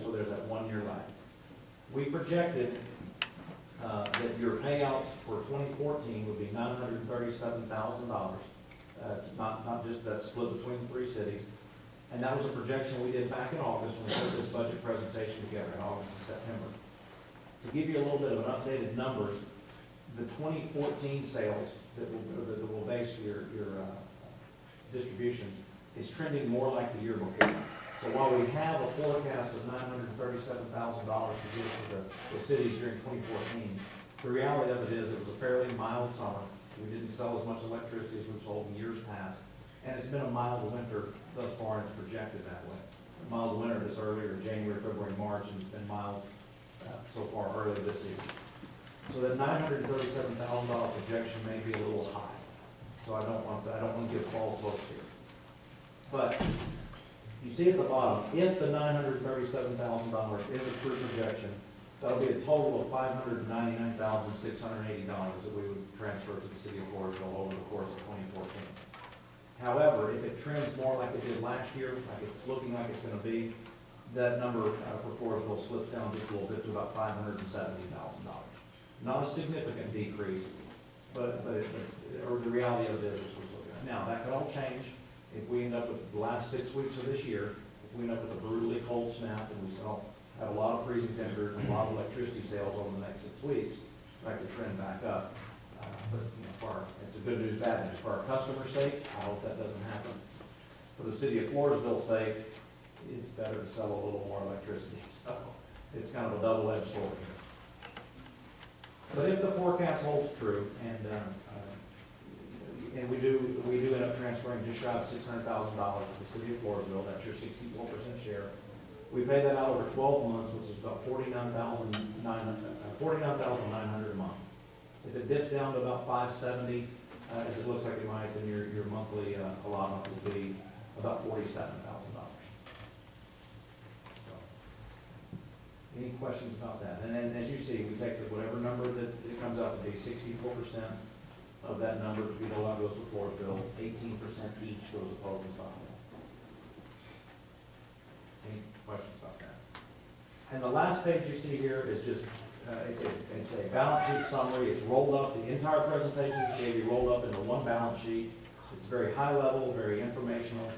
So there's that 1 year lag. We projected that your payouts for 2014 would be $937,000. Not just that split between the three cities. And that was a projection we did back in August when we put this budget presentation together in August and September. To give you a little bit of an updated numbers, the 2014 sales that will base your distributions is trending more like the year before. So while we have a forecast of $937,000 to give to the cities during 2014, the reality of it is it was a fairly mild summer. We didn't sell as much electricity as we've sold in years past. And it's been a mild winter thus far, and it's projected that way. A mild winter this earlier, January, February, March, and it's been mild so far early this season. So that $937,000 projection may be a little high. So I don't want to give false hopes here. But you see at the bottom, if the $937,000 is a true projection, that'll be a total of $599,680 that we would transfer to the city of Floresville over the course of 2014. However, if it trends more like it did last year, like it's looking like it's going to be, that number for Floresville slips down just a little bit to about $570,000. Not a significant decrease, but the reality of it is what we're looking at. Now, that could all change if we end up with the last 6 weeks of this year, if we end up with a brutally cold snap and we have a lot of freezing temperatures and a lot of electricity sales over the next 6 weeks, that could trend back up. But it's a good news, bad news. For our customers' sake, I hope that doesn't happen. For the city of Floresville's sake, it's better to sell a little more electricity. So it's kind of a double-edged sword here. But if the forecast holds true, and we do end up transferring just shy of $600,000 to the city of Floresville, that's your 64% share. We pay that out over 12 months, which is about $49,900 a month. If it dips down to about $570, as it looks like it might, then your monthly allotment will be about $47,000. So, any questions about that? And then, as you see, we take whatever number that it comes out to be, 64% of that number to be allowed goes to Floresville, 18% each goes to Public and Stockton. Any questions about that? And the last page you see here is just it's a balance sheet summary. It's rolled up. The entire presentation gave you rolled up into one balance sheet. It's very high level, very informational.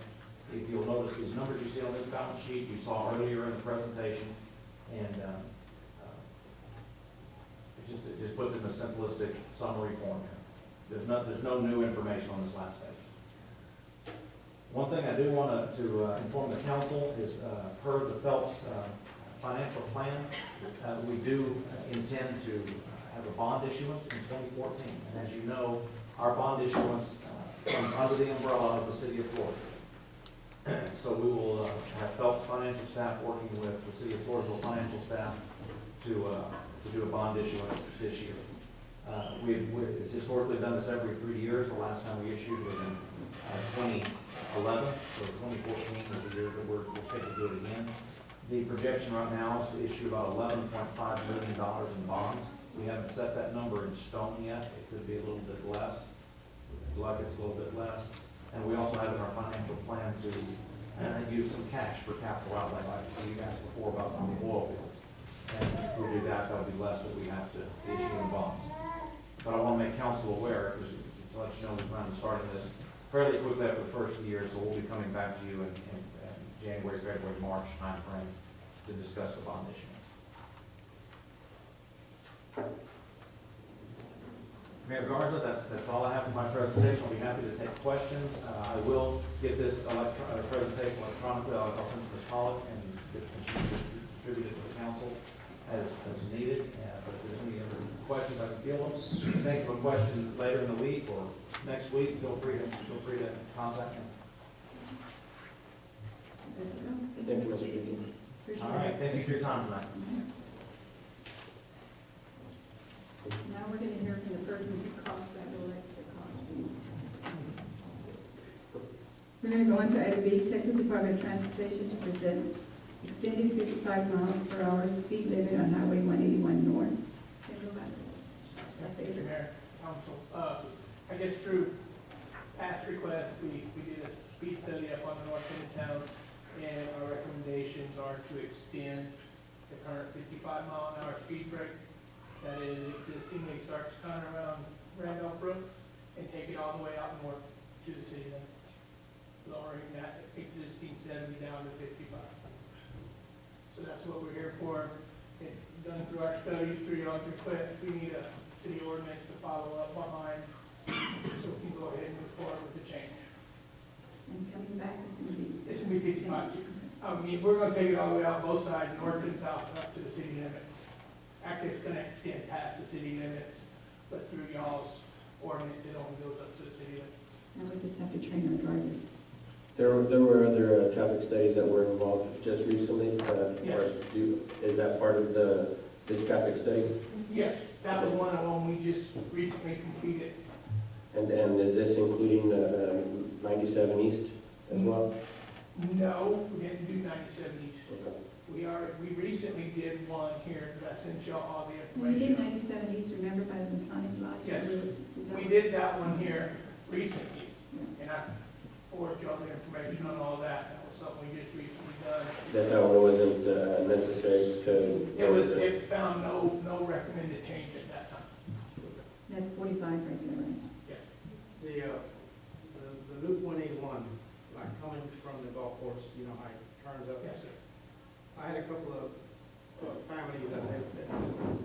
If you'll notice these numbers you see on this balance sheet, you saw earlier in the presentation, and it just puts it in a simplistic summary form here. There's no new information on this last page. One thing I do want to inform the council is per the Phelps financial plan, we do intend to have a bond issuance in 2014. And as you know, our bond issuance comes under the umbrella of the city of Floresville. So we will have Phelps financial staff working with the city of Floresville financial staff to do a bond issuance this year. We've historically done this every 3 years. The last time we issued was in 2011, so 2014 is the year that we're scheduled to do it again. The projection right now is to issue about $11.5 million in bonds. We haven't set that number in stone yet. It could be a little bit less. Like it's a little bit less. And we also have in our financial plan to use some cash for capital outlay, like you asked before about on the oil fields. And if we do that, that'll be less that we have to issue in bonds. But I want to make council aware, because to let you know we plan on starting this fairly quickly after the first of the year, so we'll be coming back to you in January, February, March timeframe to discuss the bond issuance. Mayor Garza, that's all I have for my presentation. I'll be happy to take questions. I will get this presentation electronically. I'll send it to Ms. Pollock and distribute it to the council as needed. But if there's any other questions, I can field them. Thank you for questions later in the week or next week. Feel free to contact me. Thank you, Mr. Dean. All right, thank you for your time tonight. Now we're going to hear from the person who caused that electric cost. We're going to go on to item B, Texas Department of Transportation to present extended 55 miles per hour speed limit on Highway 181 North. Thank you, Mayor, Council. I guess through past requests, we did a speed study up on the north end of town. and our recommendations are to extend the current 55-mile-an-hour speed break that is existingly starts kind of around Randolph Brook and take it all the way out north to the city limits, lowering that existing 70 down to 55. So that's what we're here for. It's done through our studies, through y'all's request. We need a city ordinance to follow up behind, so we can go ahead and move forward with the change. And coming back is going to be. It's gonna be 55. I mean, we're gonna take it all the way out both sides, north and south, up to the city limits. Actually, it's gonna extend past the city limits, but through y'all's ordinance, it only goes up to the city limits. Now we just have to train our drivers. There were other traffic studies that were involved just recently. Yes. Is that part of this traffic study? Yes, that was one of them we just recently completed. And is this including 97 East as well? No, we didn't do 97 East. Okay. We recently did one here, that I sent y'all all the We did information. 97 East, remember, by the Masonic Lodge? Yes. That We was- did that one here recently, Yeah. and I forwarded y'all the information on all that. That was something we just recently done. That one wasn't necessary to. It found no recommended change at that time. That's 45 right there, right? The Loop 181, like coming from the golf course, you know, how it turns up. Yes, sir. I had a couple of families that had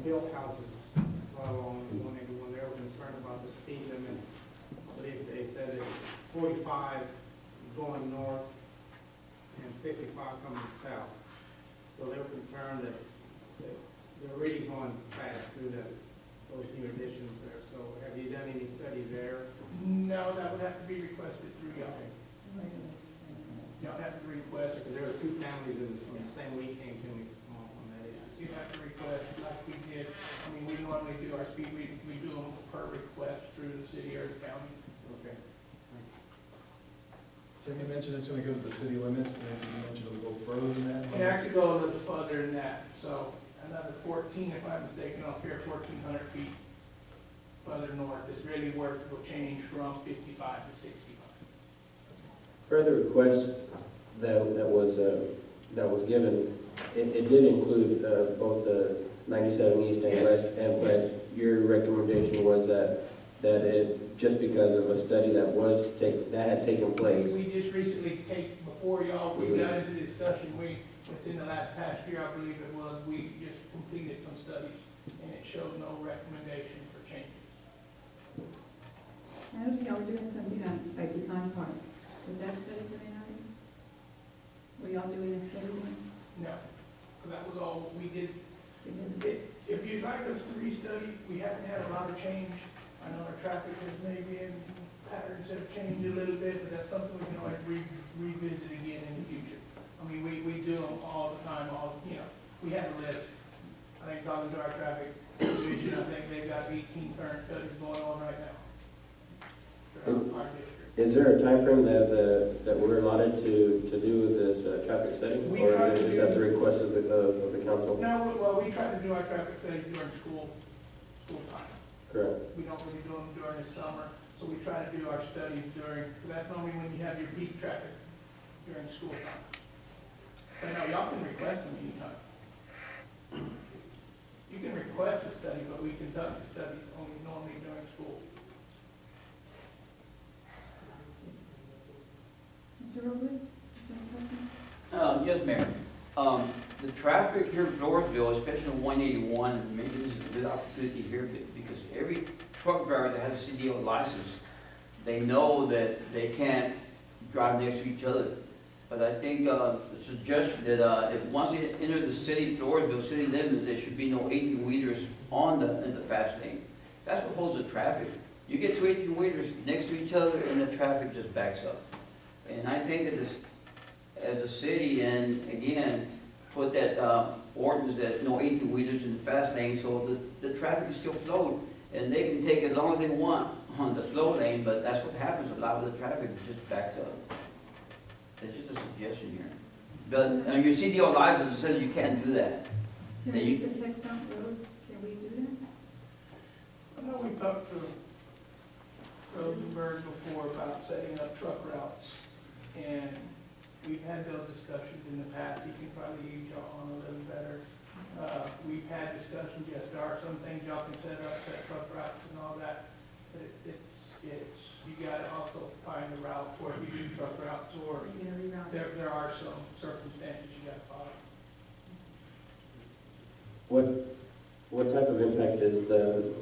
built houses right along 181. They were concerned about the speed limit. I believe they said it was 45 going north and 55 coming south. So they were concerned that they're really going fast through those new additions there. So have you done any study there? No, that would have to be requested through y'all. Y'all have to request, Because there were two families on the same weekend came on that issue. you have to request like we did. I mean, we normally do our speed, we do them per request through the city or the county. Okay. Tim, you mentioned it's gonna go to the city limits, and then you mentioned it'll go further than that. It actually goes a little further than that, so another 14, if I'm mistaken, off here, 1,400 feet further north is really where it will change from 55 to 65. Further request that was given, it did include both the 97 East and Yes. West, but your recommendation was that it, just because of a study that had taken place. We just recently before y'all, we got into discussion, within the last past year, I believe it was, we just completed some studies, and it showed no recommendation for change. I noticed y'all were doing something on, like, Pecan Park. Was that study coming out? Were y'all doing a study? No, that was all we did. Because If you'd like us to restudy, we haven't had a lot of change. I know our traffic has maybe in patterns have changed a little bit, but that's something we can always revisit again in the future. I mean, we do them all the time, we have a list. I think talking to our traffic division, I think they've got 18 current studies going on right now. Throughout our district. Is there a timeframe that we're allotted to do this traffic study? We Or try is to it do- just at the request of the council? No, well, we try to do our traffic studies during school time. Correct. We don't really do them during the summer, so we try to do our studies during, because that's normally when you have your peak traffic during school time. But no, y'all can request them anytime. You can request a study, but we conduct the studies only normally during school. Mr. Robles, you have a question? Yes, Mayor. The traffic here in Floresville, especially on 181, maybe this is a good opportunity here because every truck driver that has a CDL license, they know that they can't drive next to each other. But I think the suggestion that if once they enter the city, Floresville city limits, there should be no 18-wheelers in the fast lane. That's what holds the traffic. You get two 18-wheelers next to each other and the traffic just backs up. And I think that this, as a city, and again, put that ordinance that no 18-wheelers in the fast lane, so the traffic is still flowing. And they can take as long as they want on the slow lane, but that's what happens. A lot of the traffic just backs up. That's just a suggestion here. But on your CDL license, it says you can't do that. Tim, Yeah, you- it's a text off road, can we do I know we talked to Rosenberg before about setting up truck routes, and we've had those discussions in the past, you can probably use y'all on a little better. We've had discussions, yes, there are some things y'all can set up, set truck routes and all that, but you gotta also find a route for if you do truck routes, or You're gonna reroute. there are some circumstances you gotta follow. What type of impact is the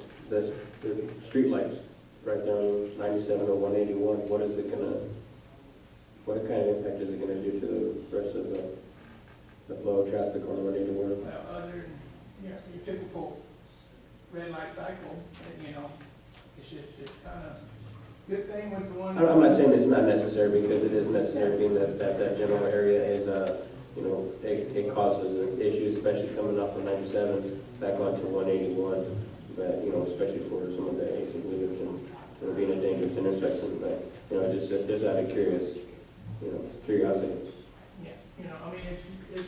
streetlights right down 97 or 181? What kind of impact is it gonna do to the rest of the flow of traffic on 181? Well, other than, your typical red light cycle, it's just, it's kind of, good thing with the one. I'm not saying it's not necessary, because it is necessary, being that general area is, it causes issues, especially coming off of 97 back onto 181, but, especially for some of the exit wheels and being a dangerous intersection, but, just out of curiosity. Yeah, I mean, it's,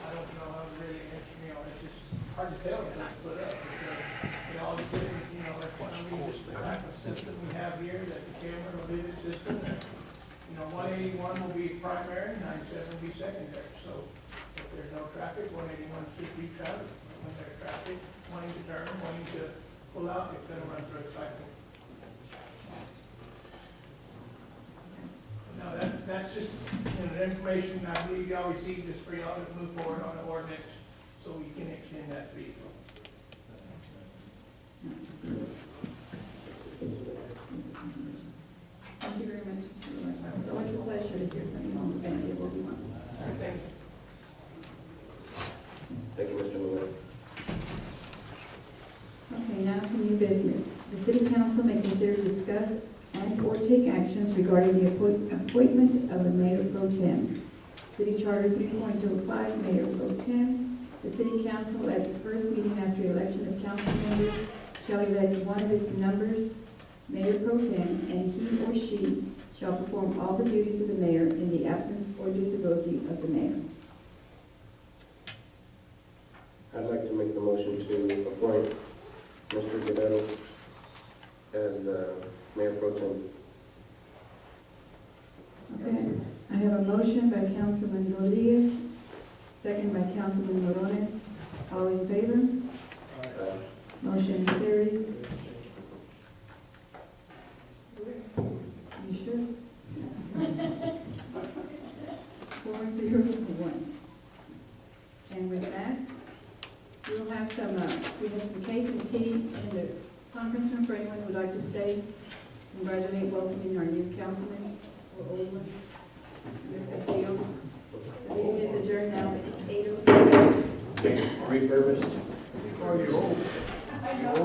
I don't know how to really, it's just hard to tell what to put up, because it all depends, like one of these, the type of system we have here, that the camera or vivid system, and, 181 will be primary, 97 will be secondary, so if there's no traffic, 181 should be traveling. When there's traffic, wanting to turn, wanting to pull out, it's gonna run through a cycle. No, that's just, the information I believe y'all received is for y'all to move forward on the ordinance, so we can extend that speed. Thank you very much, Mr. Lewis. It's always a pleasure to hear from you on the family of Obi-Wan. Thank you. Thank you, Mr. Miller. Okay, now to new business. The city council may consider, discuss, and/or take actions regarding the appointment of a mayor pro tem. City Charter 3.05, Mayor pro tem. The city council, at its first meeting after election of council members, shall elect one of its numbers mayor pro tem, and he or she shall perform all the duties of the mayor in the absence or disability of the mayor. I'd like to make the motion to appoint Mr. Guerrero as the mayor pro tem. Okay, I have a motion by Councilman Rodriguez, second by Councilman Morones. All in favor? Motion carries. You sure? 4-0-1. And with that, we'll have some cake and tea in the conference room for anyone who would like to stay. Congratulate, welcoming our new councilman, or old one, Ms. Castillo. The meeting is adjourned now at 8:07. Refurbished. I know.